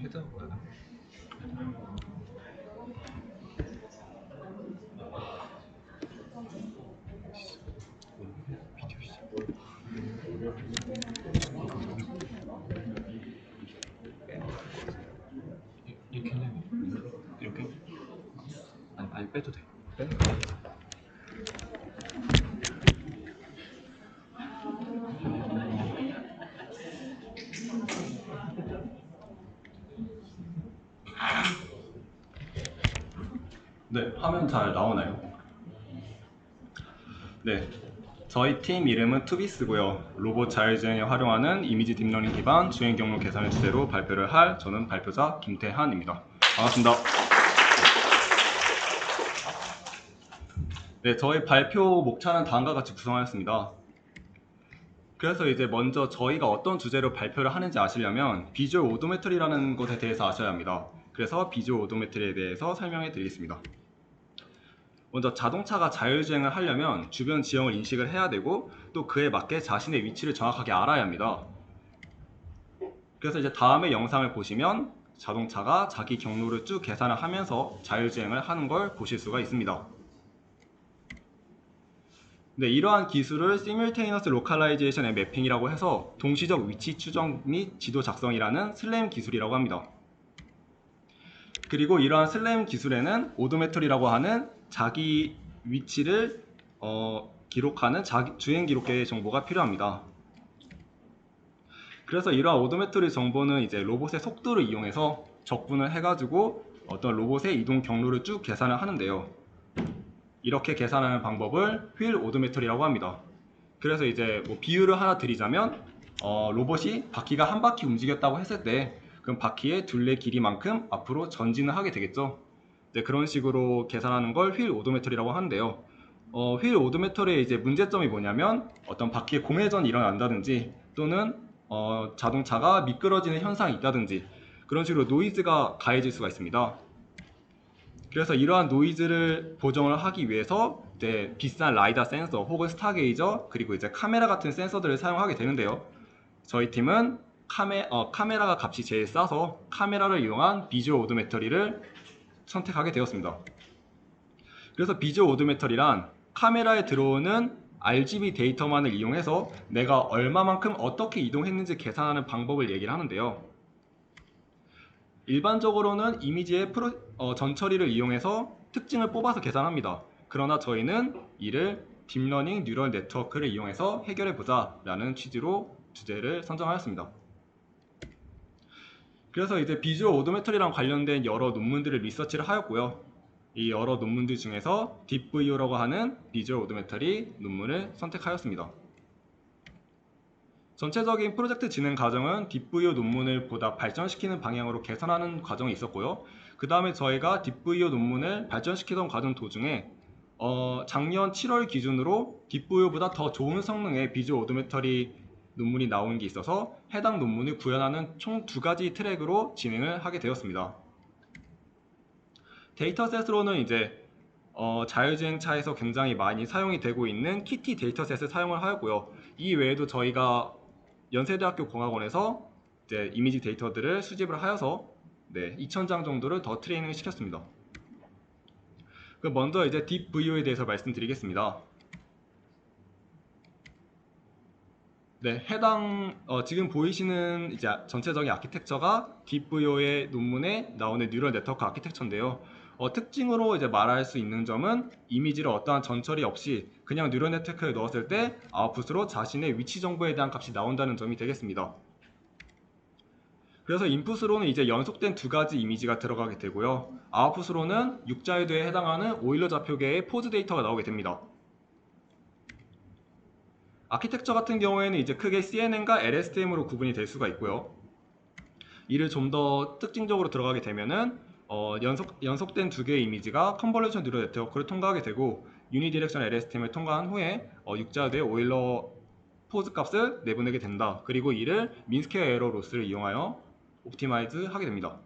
헤드가 이렇게 하려면 이렇게? 아니 빼도 돼. 빼? 네, 화면 잘 나오나요? 네, 저희 팀 이름은 투비스고요. 로봇 자율주행에 활용하는 이미지 딥러닝 기반 주행 경로 개선을 주제로 발표를 할 저는 발표자 김태한입니다. 반갑습니다. 네, 저희 발표 목차는 다음과 같이 구성하였습니다. 그래서 이제 먼저 저희가 어떤 주제로 발표를 하는지 아시려면 비주얼 오도메트리라는 것에 대해서 아셔야 합니다. 그래서 비주얼 오도메트리에 대해서 설명해 드리겠습니다. 먼저 자동차가 자율주행을 하려면 주변 지형을 인식을 해야 되고 또 그에 맞게 자신의 위치를 정확하게 알아야 합니다. 그래서 이제 다음의 영상을 보시면 자동차가 자기 경로를 쭉 계산을 하면서 자율주행을 하는 걸 보실 수가 있습니다. 네, 이러한 기술을 Simultaneous Localization and Mapping이라고 해서 동시적 위치 추정 및 지도 작성이라는 슬램 기술이라고 합니다. 그리고 이러한 슬램 기술에는 오도메트리라고 하는 자기 위치를 기록하는 주행 기록계의 정보가 필요합니다. 그래서 이러한 오도메트리 정보는 이제 로봇의 속도를 이용해서 적분을 해가지고 어떤 로봇의 이동 경로를 쭉 계산을 하는데요. 이렇게 계산하는 방법을 휠 오도메트리라고 합니다. 그래서 이제 뭐 비유를 하나 드리자면 로봇이 바퀴가 한 바퀴 움직였다고 했을 때 그럼 바퀴의 둘레 길이만큼 앞으로 전진을 하게 되겠죠. 네, 그런 식으로 계산하는 걸 휠 오도메트리라고 하는데요. 휠 오도메트리의 이제 문제점이 뭐냐면 어떤 바퀴에 공회전이 일어난다든지 또는 자동차가 미끄러지는 현상이 있다든지 그런 식으로 노이즈가 가해질 수가 있습니다. 그래서 이러한 노이즈를 보정을 하기 위해서 이제 비싼 라이다 센서 혹은 스타게이저 그리고 이제 카메라 같은 센서들을 사용하게 되는데요. 저희 팀은 카메라가 값이 제일 싸서 카메라를 이용한 비주얼 오도메트리를 선택하게 되었습니다. 그래서 비주얼 오도메트리란 카메라에 들어오는 RGB 데이터만을 이용해서 내가 얼마만큼 어떻게 이동했는지 계산하는 방법을 얘기를 하는데요. 일반적으로는 이미지의 전처리를 이용해서 특징을 뽑아서 계산합니다. 그러나 저희는 이를 딥러닝 뉴럴 네트워크를 이용해서 해결해보자 라는 취지로 주제를 선정하였습니다. 그래서 이제 비주얼 오도메트리랑 관련된 여러 논문들을 리서치를 하였고요. 이 여러 논문들 중에서 딥VO라고 하는 비주얼 오도메트리 논문을 선택하였습니다. 전체적인 프로젝트 진행 과정은 딥VO 논문을 보다 발전시키는 방향으로 개선하는 과정이 있었고요. 그 다음에 저희가 딥VO 논문을 발전시키던 과정 도중에 작년 7월 기준으로 딥VO보다 더 좋은 성능의 비주얼 오도메트리 논문이 나온 게 있어서 해당 논문을 구현하는 총 2가지 트랙으로 진행을 하게 되었습니다. 데이터셋으로는 이제 자율주행차에서 굉장히 많이 사용이 되고 있는 키티 데이터셋을 사용을 하였고요. 이 외에도 저희가 연세대학교 공학원에서 이제 이미지 데이터들을 수집을 하여서 2,000장 정도를 더 트레이닝을 시켰습니다. 먼저 이제 딥VO에 대해서 말씀드리겠습니다. 네, 지금 보이시는 이제 전체적인 아키텍처가 딥VO의 논문에 나오는 뉴럴 네트워크 아키텍처인데요. 특징으로 이제 말할 수 있는 점은 이미지를 어떠한 전처리 없이 그냥 뉴럴 네트워크에 넣었을 때 아웃풋으로 자신의 위치 정보에 대한 값이 나온다는 점이 되겠습니다. 그래서 인풋으로는 이제 연속된 2가지 이미지가 들어가게 되고요. 아웃풋으로는 육자유도에 해당하는 오일러 좌표계의 포즈 데이터가 나오게 됩니다. 아키텍처 같은 경우에는 이제 크게 CNN과 LSTM으로 구분이 될 수가 있고요. 이를 좀 더 특징적으로 들어가게 되면은 연속된 2개의 이미지가 컨볼루션 뉴럴 네트워크를 통과하게 되고 유니디렉션 LSTM을 통과한 후에 육자유도의 오일러 포즈 값을 내보내게 된다. 그리고 이를 민스퀘어 에러 로스를 이용하여 옵티마이즈 하게 됩니다.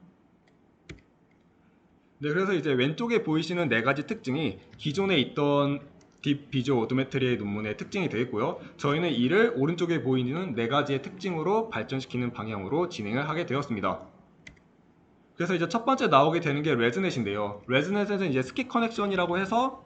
네, 그래서 이제 왼쪽에 보이시는 4가지 특징이 기존에 있던 딥 비주얼 오도메트리의 논문의 특징이 되겠고요. 저희는 이를 오른쪽에 보이는 4가지의 특징으로 발전시키는 방향으로 진행을 하게 되었습니다. 그래서 이제 첫 번째 나오게 되는 게 레즈넷인데요. 레즈넷은 이제 스킵 커넥션이라고 해서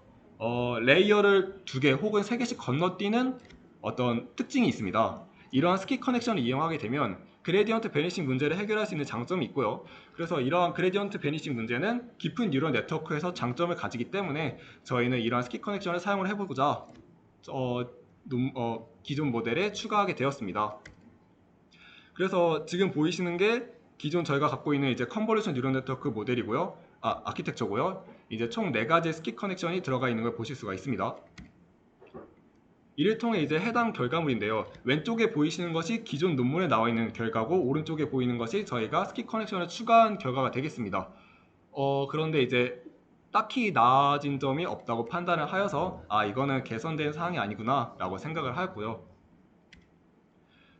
레이어를 두 개 혹은 세 개씩 건너뛰는 어떤 특징이 있습니다. 이러한 스킵 커넥션을 이용하게 되면 그레디언트 베니싱 문제를 해결할 수 있는 장점이 있고요. 그래서 이러한 그레디언트 베니싱 문제는 깊은 뉴럴 네트워크에서 장점을 가지기 때문에 저희는 이러한 스킵 커넥션을 사용을 해보고자 기존 모델에 추가하게 되었습니다. 그래서 지금 보이시는 게 기존 저희가 갖고 있는 이제 컨볼루션 뉴럴 네트워크 모델이고요. 아키텍처고요. 이제 총 4가지의 스킵 커넥션이 들어가 있는 걸 보실 수가 있습니다. 이를 통해 이제 해당 결과물인데요. 왼쪽에 보이시는 것이 기존 논문에 나와 있는 결과고 오른쪽에 보이는 것이 저희가 스킵 커넥션을 추가한 결과가 되겠습니다. 그런데 이제 딱히 나아진 점이 없다고 판단을 하여서 이거는 개선된 사항이 아니구나 라고 생각을 하였고요.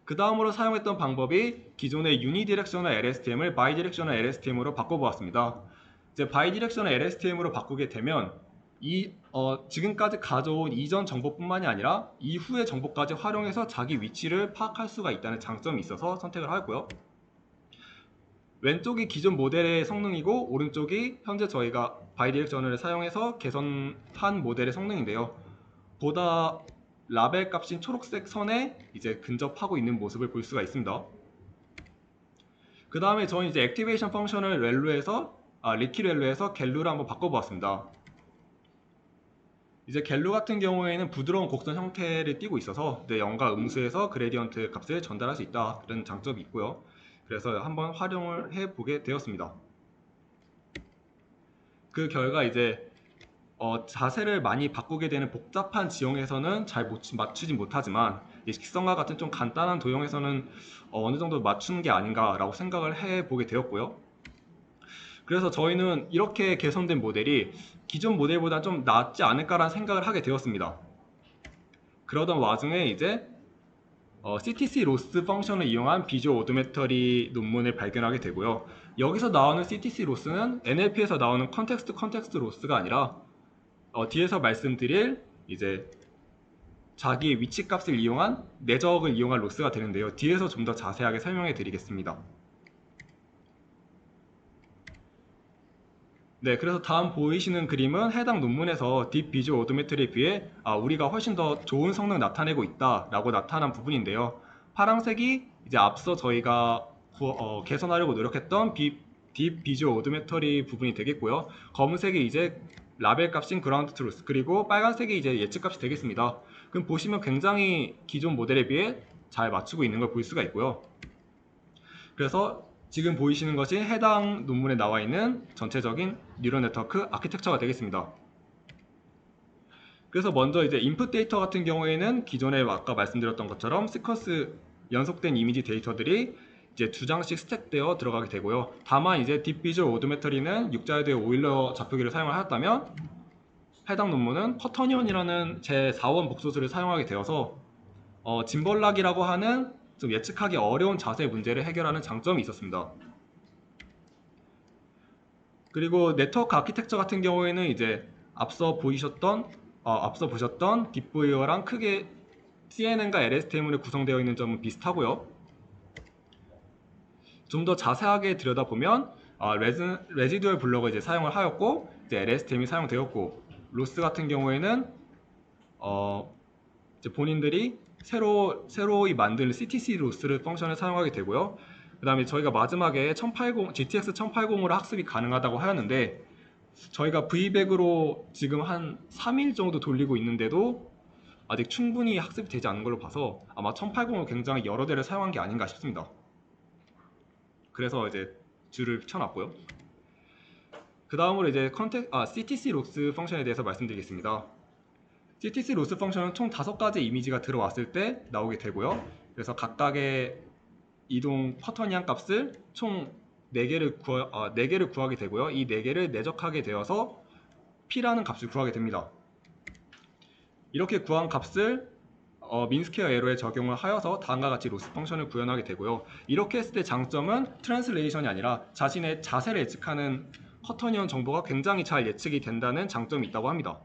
그 다음으로 사용했던 방법이 기존의 유니디렉셔널 LSTM을 바이디렉셔널 LSTM으로 바꿔보았습니다. 이제 바이디렉셔널 LSTM으로 바꾸게 되면 지금까지 가져온 이전 정보뿐만이 아니라 이후의 정보까지 활용해서 자기 위치를 파악할 수가 있다는 장점이 있어서 선택을 하였고요. 왼쪽이 기존 모델의 성능이고 오른쪽이 현재 저희가 바이디렉셔널을 사용해서 개선한 모델의 성능인데요. 보다 라벨 값인 초록색 선에 이제 근접하고 있는 모습을 볼 수가 있습니다. 그 다음에 저는 이제 액티베이션 펑션을 리키 렐루에서 갤루를 한번 바꿔보았습니다. 이제 갤루 같은 경우에는 부드러운 곡선 형태를 띠고 있어서 0과 음수에서 그레디언트 값을 전달할 수 있다는 장점이 있고요. 그래서 한번 활용을 해보게 되었습니다. 그 결과 이제 자세를 많이 바꾸게 되는 복잡한 지형에서는 잘 맞추지 못하지만 식성과 같은 좀 간단한 도형에서는 어느 정도 맞추는 게 아닌가라고 생각을 해보게 되었고요. 그래서 저희는 이렇게 개선된 모델이 기존 모델보다 좀 낫지 않을까라는 생각을 하게 되었습니다. 그러던 와중에 이제 CTC 로스 펑션을 이용한 비주얼 오도메터리 논문을 발견하게 되고요. 여기서 나오는 CTC 로스는 NLP에서 나오는 컨텍스트 로스가 아니라 뒤에서 말씀드릴 이제 자기 위치 값을 이용한 내적을 이용한 로스가 되는데요. 뒤에서 좀 더 자세하게 설명해 드리겠습니다. 네, 그래서 다음 보이시는 그림은 해당 논문에서 딥 비주얼 오도메트리에 비해 우리가 훨씬 더 좋은 성능을 나타내고 있다라고 나타난 부분인데요. 파란색이 이제 앞서 저희가 개선하려고 노력했던 딥 비주얼 오도메터리 부분이 되겠고요. 검은색이 이제 라벨 값인 그라운드 트루스, 그리고 빨간색이 이제 예측 값이 되겠습니다. 그럼 보시면 굉장히 기존 모델에 비해 잘 맞추고 있는 걸 볼 수가 있고요. 그래서 지금 보이시는 것이 해당 논문에 나와 있는 전체적인 뉴럴 네트워크 아키텍처가 되겠습니다. 그래서 먼저 이제 인풋 데이터 같은 경우에는 기존에 아까 말씀드렸던 것처럼 시퀀스 연속된 이미지 데이터들이 이제 2장씩 스택되어 들어가게 되고요. 다만 이제 딥 비주얼 오도메터리는 6자유도의 오일러 좌표기를 사용을 하였다면 해당 논문은 커터니언이라는 제4원 복소수를 사용하게 되어서 짐벌락이라고 하는 좀 예측하기 어려운 자세 문제를 해결하는 장점이 있었습니다. 그리고 네트워크 아키텍처 같은 경우에는 이제 앞서 보셨던 딥보이어랑 크게 CNN과 LSTM으로 구성되어 있는 점은 비슷하고요. 좀 더 자세하게 들여다보면 레지듀얼 블럭을 이제 사용을 하였고 이제 LSTM이 사용되었고 로스 같은 경우에는 이제 본인들이 새로이 만든 CTC 로스를 펑션을 사용하게 되고요. 그 다음에 저희가 마지막에 GTX 1080으로 학습이 가능하다고 하였는데 저희가 V백으로 지금 한 3일 정도 돌리고 있는데도 아직 충분히 학습이 되지 않은 걸로 봐서 아마 1080을 굉장히 여러 대를 사용한 게 아닌가 싶습니다. 그래서 이제 줄을 쳐놨고요. 그 다음으로 이제 CTC 로스 펑션에 대해서 말씀드리겠습니다. CTC 로스 펑션은 총 5가지 이미지가 들어왔을 때 나오게 되고요. 그래서 각각의 이동 퍼터니안 값을 총 4개를 구하게 되고요. 이 4개를 내적하게 되어서 P라는 값을 구하게 됩니다. 이렇게 구한 값을 민스퀘어 에러에 적용을 하여서 다음과 같이 로스 펑션을 구현하게 되고요. 이렇게 했을 때 장점은 트랜슬레이션이 아니라 자신의 자세를 예측하는 커터니언 정보가 굉장히 잘 예측이 된다는 장점이 있다고 합니다.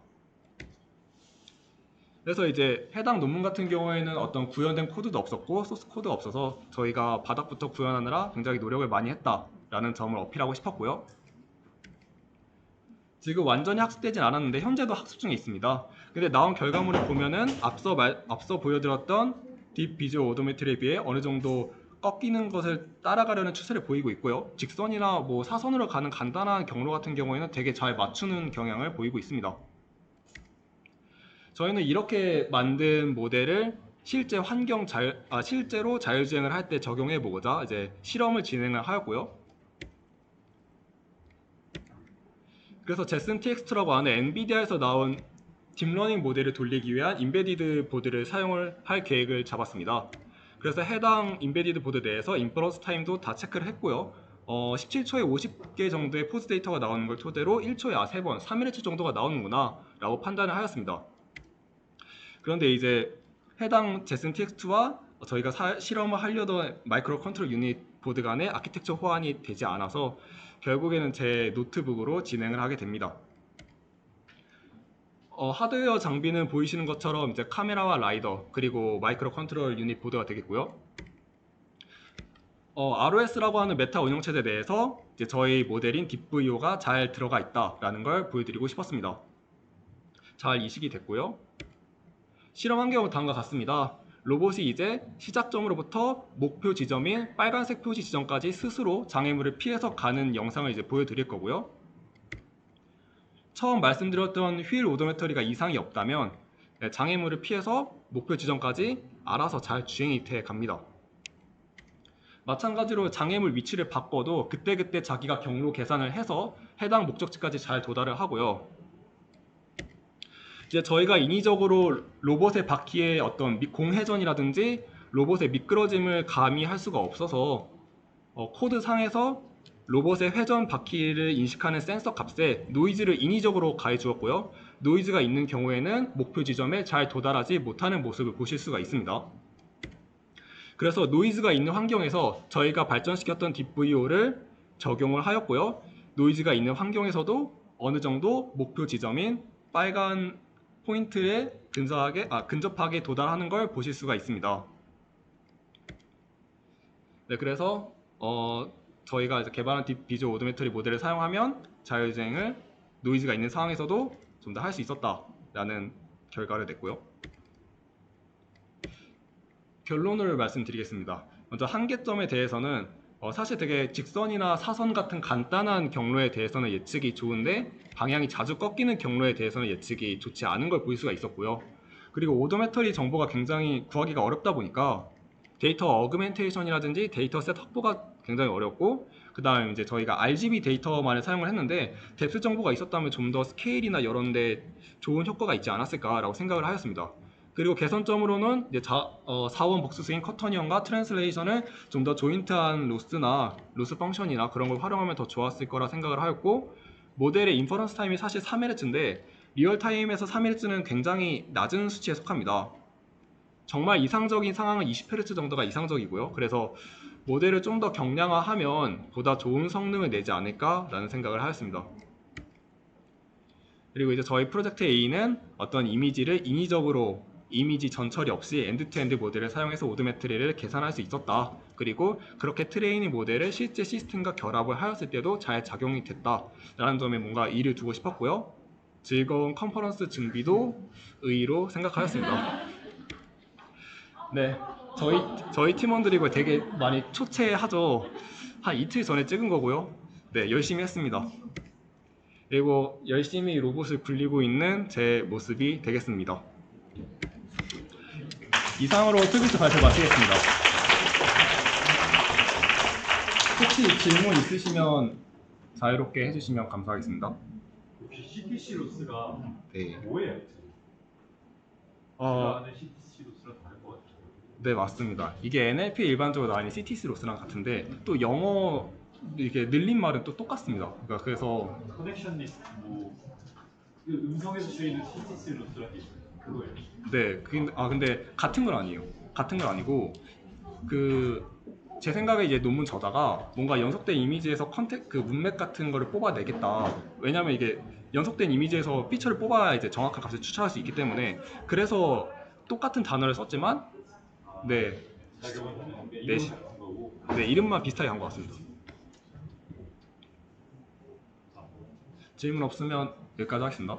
그래서 이제 해당 논문 같은 경우에는 어떤 구현된 코드도 없었고 소스 코드가 없어서 저희가 바닥부터 구현하느라 굉장히 노력을 많이 했다 라는 점을 어필하고 싶었고요. 지금 완전히 학습되진 않았는데 현재도 학습 중에 있습니다. 근데 나온 결과물을 보면은 앞서 보여드렸던 딥 비주얼 오도메트리에 비해 어느 정도 꺾이는 것을 따라가려는 추세를 보이고 있고요. 직선이나 뭐 사선으로 가는 간단한 경로 같은 경우에는 되게 잘 맞추는 경향을 보이고 있습니다. 저희는 이렇게 만든 모델을 실제로 자율주행을 할 때 적용해 보고자 이제 실험을 진행을 하였고요. 그래서 제슨 TX2라고 하는 엔비디아에서 나온 딥러닝 모델을 돌리기 위한 인베디드 보드를 사용을 할 계획을 잡았습니다. 그래서 해당 인베디드 보드 내에서 인퍼런스 타임도 다 체크를 했고요. 17초에 50개 정도의 포즈 데이터가 나오는 걸 토대로 1초에 3번, 3Hz 정도가 나오는구나 라고 판단을 하였습니다. 그런데 이제 해당 제슨 TX2와 저희가 실험을 하려던 마이크로 컨트롤 유닛 보드 간의 아키텍처 호환이 되지 않아서 결국에는 제 노트북으로 진행을 하게 됩니다. 하드웨어 장비는 보이시는 것처럼 이제 카메라와 라이더 그리고 마이크로 컨트롤 유닛 보드가 되겠고요. ROS라고 하는 메타 운영체제 내에서 이제 저희 모델인 딥VO가 잘 들어가 있다라는 걸 보여드리고 싶었습니다. 잘 이식이 됐고요. 실험 환경은 다음과 같습니다. 로봇이 이제 시작점으로부터 목표 지점인 빨간색 표시 지점까지 스스로 장애물을 피해서 가는 영상을 이제 보여드릴 거고요. 처음 말씀드렸던 휠 오도메터리가 이상이 없다면 장애물을 피해서 목표 지점까지 알아서 잘 주행이 돼 갑니다. 마찬가지로 장애물 위치를 바꿔도 그때그때 자기가 경로 계산을 해서 해당 목적지까지 잘 도달을 하고요. 이제 저희가 인위적으로 로봇의 바퀴의 어떤 공회전이라든지 로봇의 미끄러짐을 감히 할 수가 없어서 코드 상에서 로봇의 회전 바퀴를 인식하는 센서 값에 노이즈를 인위적으로 가해 주었고요. 노이즈가 있는 경우에는 목표 지점에 잘 도달하지 못하는 모습을 보실 수가 있습니다. 그래서 노이즈가 있는 환경에서 저희가 발전시켰던 딥VO를 적용을 하였고요. 노이즈가 있는 환경에서도 어느 정도 목표 지점인 빨간 포인트에 근접하게 도달하는 걸 보실 수가 있습니다. 네, 그래서 저희가 이제 개발한 딥 비주얼 오도메트리 모델을 사용하면 자율주행을 노이즈가 있는 상황에서도 좀 더 할 수 있었다라는 결과를 냈고요. 결론을 말씀드리겠습니다. 먼저 한계점에 대해서는 사실 되게 직선이나 사선 같은 간단한 경로에 대해서는 예측이 좋은데 방향이 자주 꺾이는 경로에 대해서는 예측이 좋지 않은 걸 볼 수가 있었고요. 그리고 오도메터리 정보가 굉장히 구하기가 어렵다 보니까 데이터 어그멘테이션이라든지 데이터셋 확보가 굉장히 어렵고 그 다음 이제 저희가 RGB 데이터만을 사용을 했는데 뎁스 정보가 있었다면 좀 더 스케일이나 이런 데 좋은 효과가 있지 않았을까라고 생각을 하였습니다. 그리고 개선점으로는 이제 4원 복수 스윙 커터니언과 트랜슬레이션을 좀 더 조인트한 로스 펑션이나 그런 걸 활용하면 더 좋았을 거라 생각을 하였고 모델의 인퍼런스 타임이 사실 3Hz인데 리얼타임에서 3Hz는 굉장히 낮은 수치에 속합니다. 정말 이상적인 상황은 20Hz 정도가 이상적이고요. 그래서 모델을 좀 더 경량화하면 보다 좋은 성능을 내지 않을까라는 생각을 하였습니다. 그리고 이제 저희 프로젝트 A는 어떤 이미지를 인위적으로 이미지 전처리 없이 엔드투엔드 모델을 사용해서 오도메트리를 계산할 수 있었다. 그리고 그렇게 트레이닝 모델을 실제 시스템과 결합을 하였을 때도 잘 작용이 됐다라는 점에 뭔가 의의를 두고 싶었고요. 즐거운 컨퍼런스 준비도 의의로 생각하였습니다. 네, 저희 팀원들이 이거 되게 많이 초췌하죠. 한 이틀 전에 찍은 거고요. 네, 열심히 했습니다. 그리고 열심히 로봇을 굴리고 있는 제 모습이 되겠습니다. 이상으로 프로젝트 발표 마치겠습니다. 혹시 질문 있으시면 자유롭게 해주시면 감사하겠습니다. 혹시 CTC 로스가 네. 뭐예요? 제가 아는 CTC 로스랑 다른 것 같아요. 네, 맞습니다. 이게 NLP 일반적으로 나오는 CTC 로스랑 같은데 또 영어 이렇게 늘린 말은 또 똑같습니다. 그러니까 그래서 커넥션 리스트 뭐 음성에서 쓰이는 CTC 로스랑 그거예요. 네, 근데 같은 건 아니에요. 같은 건 아니고 제 생각에 이제 논문 저자가 뭔가 연속된 이미지에서 그 문맥 같은 거를 뽑아내겠다. 왜냐면 이게 연속된 이미지에서 피처를 뽑아야 이제 정확한 값을 추출할 수 있기 때문에 그래서 똑같은 단어를 썼지만 네, 작용을 하는 건데 네, 이름은 같은 거고. 네, 이름만 비슷하게 한 것 같습니다. 질문 없으면 여기까지 하겠습니다.